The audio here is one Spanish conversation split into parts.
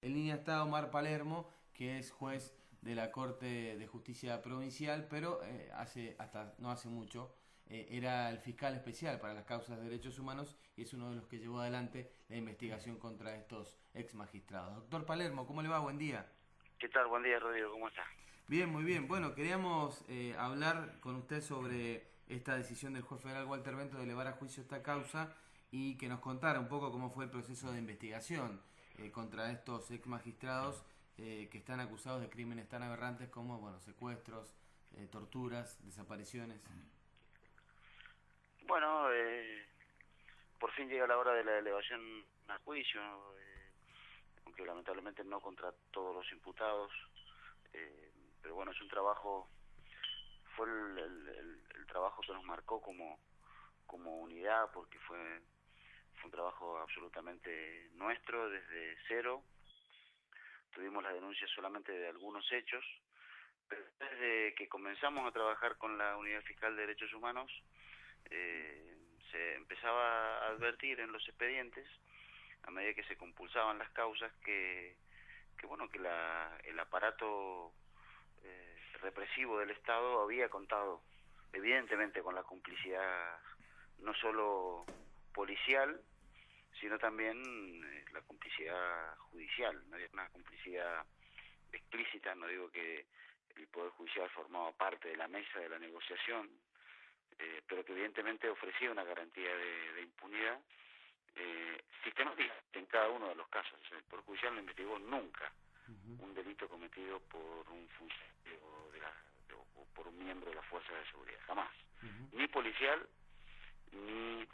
En línea está Omar Palermo, que es juez de la Corte de Justicia Provincial, pero hasta no hace mucho era el fiscal especial para las causas de derechos humanos y es uno de los que llevó adelante la investigación contra estos ex magistrados. Doctor Palermo, ¿cómo le va? Buen día. ¿Qué tal? Buen día, Rodrigo. ¿Cómo está? Bien, muy bien. Bueno, queríamos hablar con usted sobre esta decisión del juez federal Walter Bento de elevar a juicio esta causa y que nos contara un poco cómo fue el proceso de investigación contra estos ex magistrados que están acusados de crímenes tan aberrantes como, bueno, secuestros, torturas, desapariciones. Bueno, por fin llega la hora de la elevación a juicio, aunque lamentablemente no contra todos los imputados, eh, pero bueno, es un trabajo, fue el trabajo que nos marcó como unidad, porque fue un trabajo absolutamente nuestro, desde cero. Tuvimos la denuncia solamente de algunos hechos, pero desde que comenzamos a trabajar con la Unidad Fiscal de Derechos Humanos, eh, se empezaba a advertir en los expedientes, a medida que se compulsaban las causas, que bueno, que el aparato represivo del Estado había contado evidentemente con la complicidad no solo policial, sino también la complicidad judicial. No había una complicidad explícita, no digo que el Poder Judicial formaba parte de la mesa de la negociación, pero que evidentemente ofrecía una garantía de impunidad sistemática en cada uno de los casos. El Poder Judicial no investigó nunca un delito cometido por un funcionario o por un miembro de la fuerza de seguridad, jamás. Ni policial ni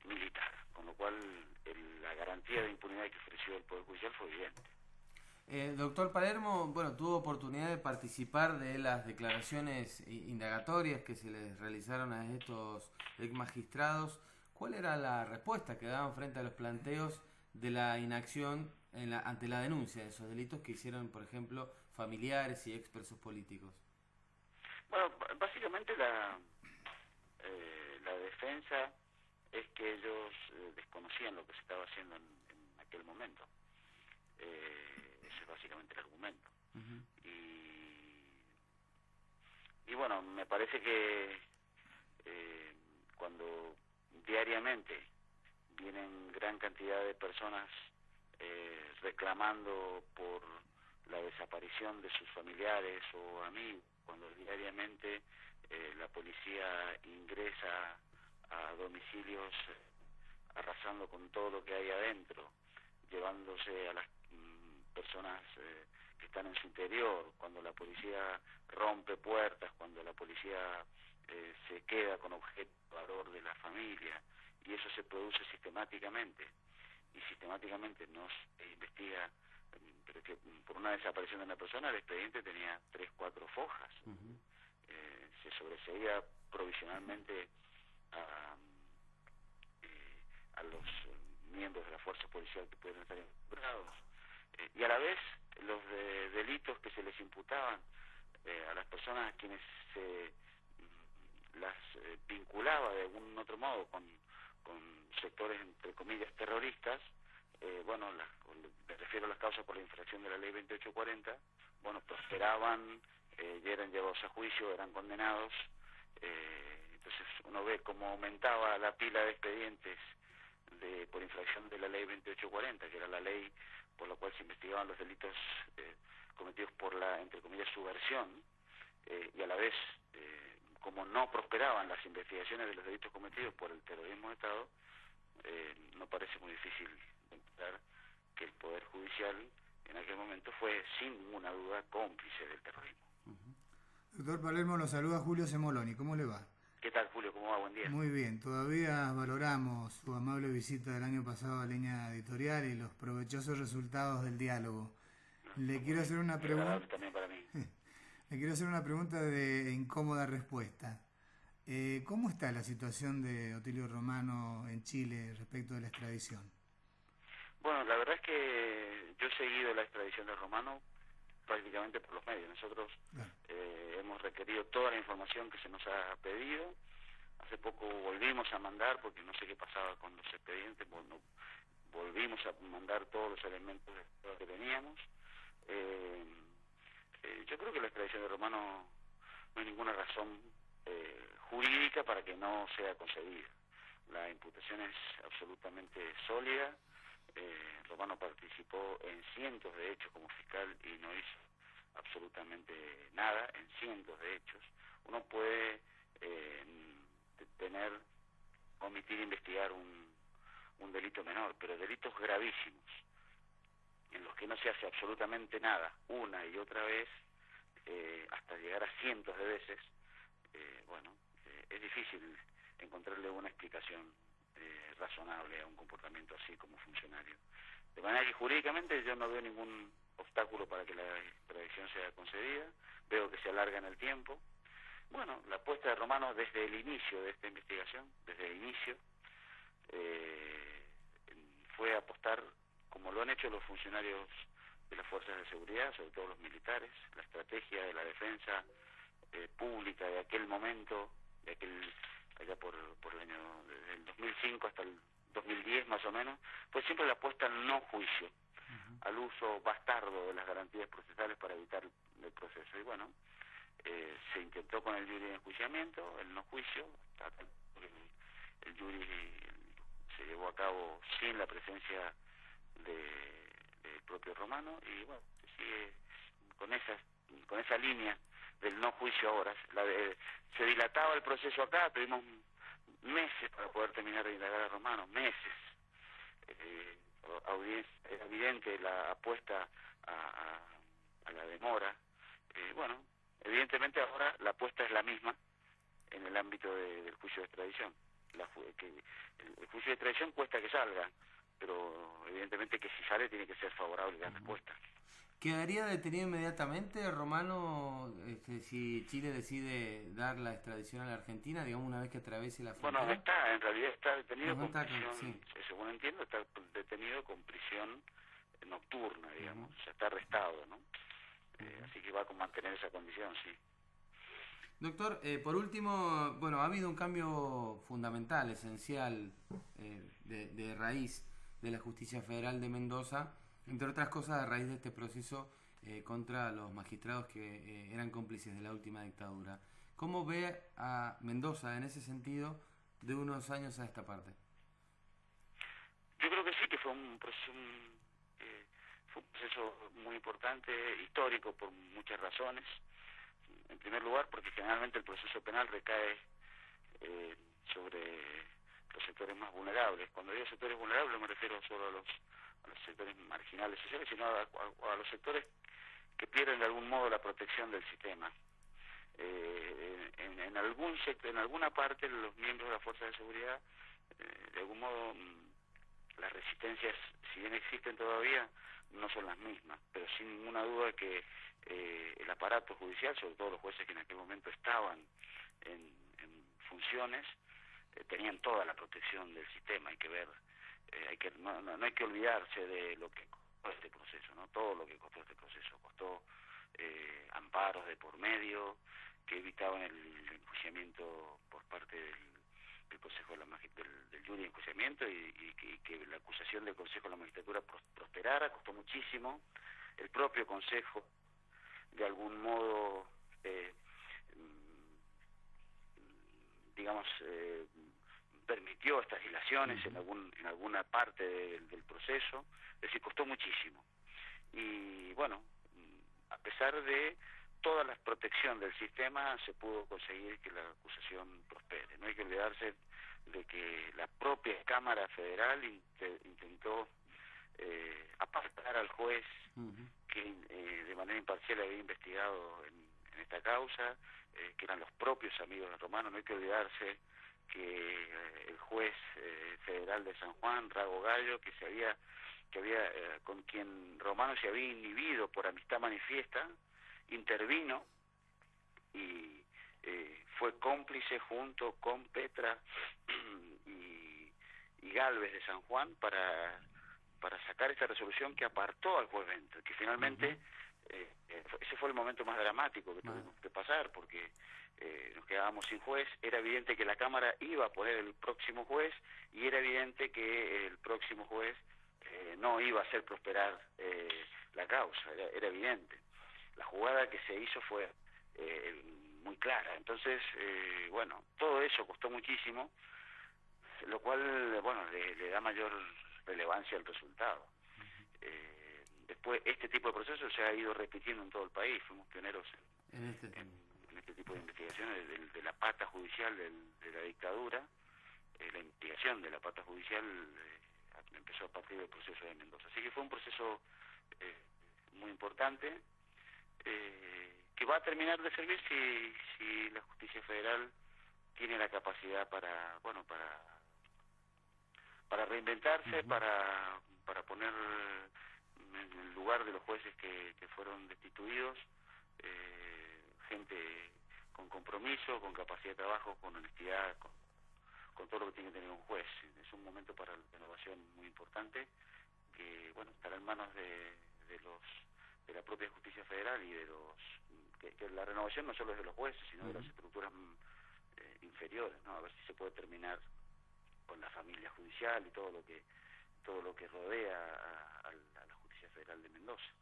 militar, con lo cual la garantía de impunidad que ofreció el Poder Judicial fue evidente. Doctor Palermo, bueno, tuvo oportunidad de participar de las declaraciones indagatorias que se les realizaron a estos ex magistrados. ¿Cuál era la respuesta que daban frente a los planteos de la inacción ante la denuncia de esos delitos que hicieron, por ejemplo, familiares y expresos políticos? Bueno, básicamente la defensa es que ellos desconocían lo que se estaba haciendo en aquel momento. Ese es básicamente el argumento. Uh-huh. Y bueno, me parece que cuando diariamente vienen gran cantidad de personas reclamando por la desaparición de sus familiares o amigos, cuando diariamente la policía ingresa a domicilios arrasando con todo lo que hay adentro, llevándose a las personas que están en su interior, cuando la policía rompe puertas, cuando la policía se queda con objeto de valor de la familia, y eso se produce sistemáticamente, y sistemáticamente no se investiga, pero que por una desaparición de una persona el expediente tenía 3, 4 fojas. Uh-huh. Se sobreseía provisionalmente a los miembros de la fuerza policial que pudieran estar involucrados, y a la vez los delitos que se les imputaban a las personas a quienes se las vinculaba de algún otro modo con sectores entre comillas terroristas, bueno, me refiero a las causas por la infracción de la ley 2840, bueno, prosperaban, ya eran llevados a juicio, eran condenados, entonces uno ve cómo aumentaba la pila de expedientes por infracción de la ley 2840, que era la ley por la cual se investigaban los delitos cometidos por la, entre comillas, subversión, y a la vez, como no prosperaban las investigaciones de los delitos cometidos por el terrorismo de Estado, no parece muy difícil encontrar que el Poder Judicial en aquel momento fue, sin ninguna duda, cómplice del terrorismo. Doctor Palermo, lo saluda Julio Semoloni. ¿Cómo le va? ¿Qué tal, Julio? ¿Cómo va? Buen día. Muy bien, todavía valoramos su amable visita del año pasado a Línea Editorial y los provechosos resultados del diálogo. Le quiero hacer una pregunta. También para mí. Le quiero hacer una pregunta de incómoda respuesta. ¿Cómo está la situación de Otilio Romano en Chile respecto de la extradición? Bueno, la verdad es que yo he seguido la extradición de Romano prácticamente por los medios. Nosotros Claro. hemos requerido toda la información que se nos ha pedido. Hace poco volvimos a mandar, porque no sé qué pasaba con los expedientes, volvimos a mandar todos los elementos de prueba que tenían. para que no sea concedida. La imputación es absolutamente sólida. Romano participó en cientos de hechos como fiscal y no hizo absolutamente nada, en cientos de hechos. Uno puede omitir investigar un delito menor, pero delitos gravísimos, en los que no se hace absolutamente nada, una y otra vez, hasta llegar a cientos de veces, es difícil encontrarle una explicación razonable a un comportamiento así como funcionario. De manera que jurídicamente yo no veo ningún obstáculo para que la extradición sea concedida, veo que se alarga en el tiempo. Bueno, la apuesta de Romano desde el inicio de esta investigación, desde el inicio, fue apostar, como lo han hecho los funcionarios de las fuerzas de seguridad, sobre todo los militares, la estrategia de la defensa pública de aquel momento, allá por el año del 2005 hasta el 2010 más o menos, fue siempre la apuesta al no juicio, al uso bastardo de las garantías procesales para evitar el proceso. Y bueno, se intentó con el jury de enjuiciamiento, el no juicio, el jury se llevó a cabo sin la presencia del propio Romano, y bueno, se sigue con esa línea del no juicio ahora. Se dilataba el proceso acá, tuvimos meses para poder terminar de indagar a Romano, meses. Era evidente la apuesta a la demora. Bueno, evidentemente ahora la apuesta es la misma en el ámbito del juicio de extradición. El juicio de extradición cuesta que salga, pero evidentemente que si sale tiene que ser favorable la respuesta. ¿Quedaría detenido inmediatamente Romano si Chile decide dar la extradición a la Argentina, digamos, una vez que atraviese la frontera? Bueno, en realidad está detenido con prisión, sí. Según entiendo, está detenido con prisión nocturna, digamos, o sea, está arrestado, ¿no? Así que va a mantener esa condición, sí. Doctor, por último, bueno, ha habido un cambio fundamental, esencial, de raíz de la Justicia Federal de Mendoza, entre otras cosas a raíz de este proceso contra los magistrados que eran cómplices de la última dictadura. ¿Cómo ve a Mendoza en ese sentido de unos años a esta parte? Yo creo que sí, que fue un proceso muy importante, histórico por muchas razones. En primer lugar, porque generalmente el proceso penal recae sobre los sectores más vulnerables. Cuando digo sectores vulnerables no me refiero solo a los sectores marginales sociales, sino a los sectores que pierden de algún modo la protección del sistema. En alguna parte los miembros de las fuerzas de seguridad, de algún modo, las resistencias, si bien existen todavía, no son las mismas, pero sin ninguna duda que el aparato judicial, sobre todo los jueces que en aquel momento estaban en funciones, tenían toda la protección del sistema. Hay que ver, no hay que olvidarse de lo que costó este proceso, ¿no? Todo lo que costó este proceso, costó amparos de por medio que evitaban el enjuiciamiento por parte del Consejo de del jury de enjuiciamiento y que la acusación del Consejo de la Magistratura prosperara. Costó muchísimo. El propio Consejo de algún modo permitió estas dilaciones en alguna parte del proceso. Es decir, costó muchísimo. Y bueno, a pesar de toda la protección del sistema, se pudo conseguir que la acusación prospere. No hay que olvidarse de que la propia Cámara Federal intentó apartar al juez que de manera imparcial había investigado en esta causa, que eran los propios amigos de Romano. No hay que olvidarse que el juez federal de San Juan, Rago Gallo, con quien Romano se había inhibido por amistad manifiesta, intervino y fue cómplice junto con Petra y Gálvez de San Juan para sacar esta resolución que apartó al juez Bento, que finalmente ese fue el momento más dramático que tuvimos que pasar, porque nos quedábamos sin juez. Era evidente que la Cámara iba a poner el próximo juez y era evidente que el próximo juez no iba a hacer prosperar la causa, era evidente. La jugada que se hizo fue muy clara. Entonces, bueno, todo eso costó muchísimo, lo cual, bueno, le da mayor relevancia al resultado. Después, este tipo de procesos se ha ido repitiendo en todo el país. Fuimos pioneros en este tipo de investigaciones de la pata judicial de la dictadura. La investigación de la pata judicial empezó a partir del proceso de Mendoza. Así que fue un proceso muy importante, que va a terminar de servir si la justicia federal tiene la capacidad para reinventarse, para poner en el lugar de los jueces que fueron destituidos, gente con compromiso, con capacidad de trabajo, con honestidad, con todo lo que tiene que tener un juez. Es un momento para la renovación muy importante, que bueno, estará en manos de la propia justicia federal y de que la renovación no solo es de los jueces, sino de las estructuras inferiores, ¿no? A ver si se puede terminar con la familia judicial y todo lo que rodea a la justicia federal de Mendoza.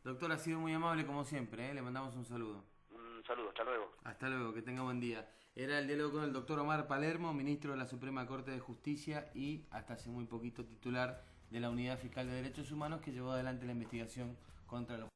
Doctor, ha sido muy amable como siempre, ¿eh? Le mandamos un saludo. Un saludo, hasta luego. Hasta luego, que tenga buen día. Era el diálogo con el doctor Omar Palermo, ministro de la Suprema Corte de Justicia y hasta hace muy poquito titular de la Unidad Fiscal de Derechos Humanos, que llevó adelante la investigación contra los